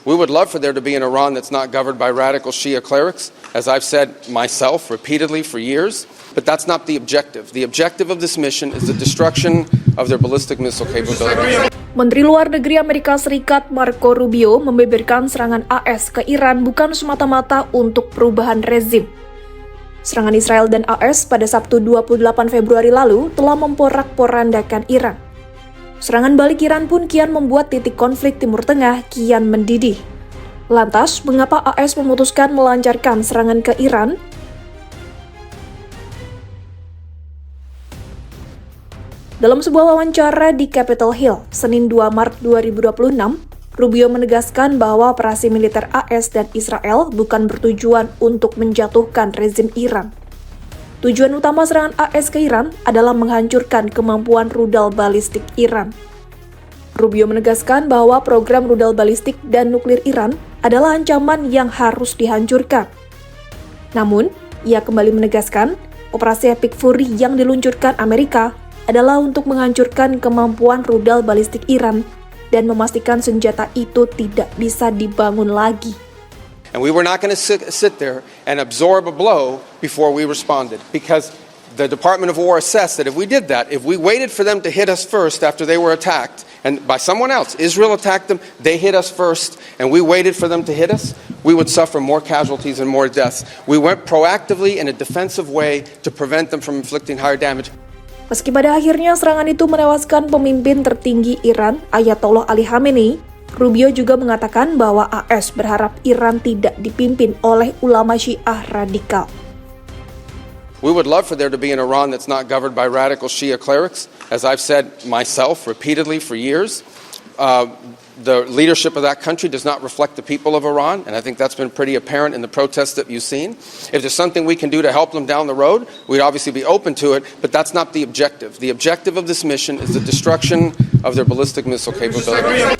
We would love for there to be an Iran that's not governed by radical Shia clerics, as I've said myself repeatedly for years, but that's not the objective. The objective of this mission is the destruction of their ballistic missile capabilities. Menteri Luar Negeri Amerika Serikat Marco Rubio membeberkan serangan AS ke Iran bukan semata-mata untuk perubahan rezim. Serangan Israel dan AS pada Sabtu 28 Februari lalu telah memporak-porandakan Iran. Serangan balik Iran pun kian membuat titik konflik Timur Tengah kian mendidih. Lantas, mengapa AS memutuskan melancarkan serangan ke Iran? Dalam sebuah wawancara di Capitol Hill, Senin 2 Maret 2026, Rubio menegaskan bahwa operasi militer AS dan Israel bukan bertujuan untuk menjatuhkan rezim Iran. Tujuan utama serangan AS ke Iran adalah menghancurkan kemampuan rudal balistik Iran. Rubio menegaskan bahwa program rudal balistik dan nuklir Iran adalah ancaman yang harus dihancurkan. Namun, ia kembali menegaskan, operasi Epic Fury yang diluncurkan Amerika adalah untuk menghancurkan kemampuan rudal balistik Iran dan memastikan senjata itu tidak bisa dibangun lagi. And we were not going to sit there and absorb a blow before we responded, because the Department of War assessed that if we did that, if we waited for them to hit us first after they were attacked, and by someone else, Israel attacked them, they hit us first, and we waited for them to hit us, we would suffer more casualties and more deaths. We went proactively in a defensive way to prevent them from inflicting higher damage. Meski pada akhirnya serangan itu menewaskan pemimpin tertinggi Iran, Ayatollah Ali Khamenei, Rubio juga mengatakan bahwa AS berharap Iran tidak dipimpin oleh ulama Syiah radikal. We would love for there to be an Iran that's not governed by radical Shia clerics, as I've said myself repeatedly for years. The leadership of that country does not reflect the people of Iran, and I think that's been pretty apparent in the protests that you've seen. If there's something we can do to help them down the road, we'd obviously be open to it, but that's not the objective. The objective of this mission is the destruction of their ballistic missile capabilities.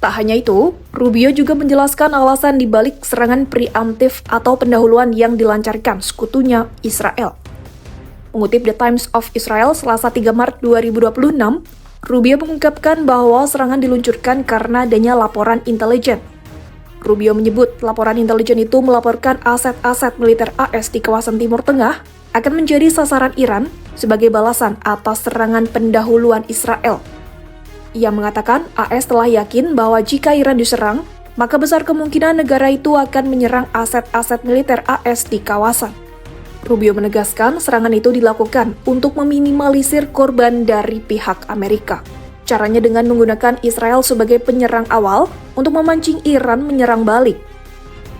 Tak hanya itu, Rubio juga menjelaskan alasan dibalik serangan preemptif atau pendahuluan yang dilancarkan sekutunya Israel. Mengutip The Times of Israel Selasa 3 Maret 2026, Rubio mengungkapkan bahwa serangan diluncurkan karena adanya laporan intelijen. Rubio menyebut laporan intelijen itu melaporkan aset-aset militer AS di kawasan Timur Tengah akan menjadi sasaran Iran sebagai balasan atas serangan pendahuluan Israel. Ia mengatakan AS telah yakin bahwa jika Iran diserang, maka besar kemungkinan negara itu akan menyerang aset-aset militer AS di kawasan. Rubio menegaskan serangan itu dilakukan untuk meminimalisir korban dari pihak Amerika. Caranya dengan menggunakan Israel sebagai penyerang awal untuk memancing Iran menyerang balik.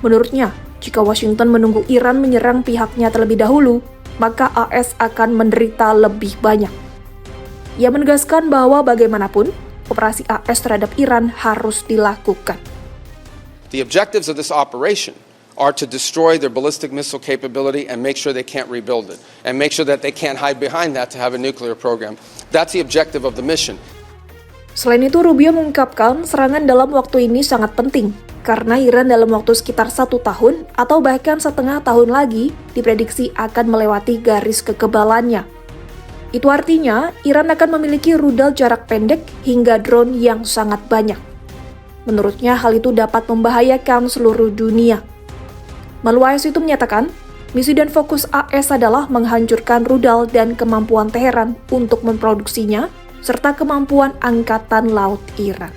Menurutnya, jika Washington menunggu Iran menyerang pihaknya terlebih dahulu, maka AS akan menderita lebih banyak. Ia menegaskan bahwa bagaimanapun, operasi AS terhadap Iran harus dilakukan. The objectives of this operation are to destroy their ballistic missile capability and make sure they can't rebuild it, and make sure that they can't hide behind that to have a nuclear program. That's the objective of the mission. Selain itu, Rubio mengungkapkan serangan dalam waktu ini sangat penting, karena Iran dalam waktu sekitar 1 tahun atau bahkan setengah tahun lagi diprediksi akan melewati garis kekebalannya. Itu artinya, Iran akan memiliki rudal jarak pendek hingga drone yang sangat banyak. Menurutnya, hal itu dapat membahayakan seluruh dunia. Maluais itu menyatakan, misi dan fokus AS adalah menghancurkan rudal dan kemampuan Teheran untuk memproduksinya, serta kemampuan Angkatan Laut Iran.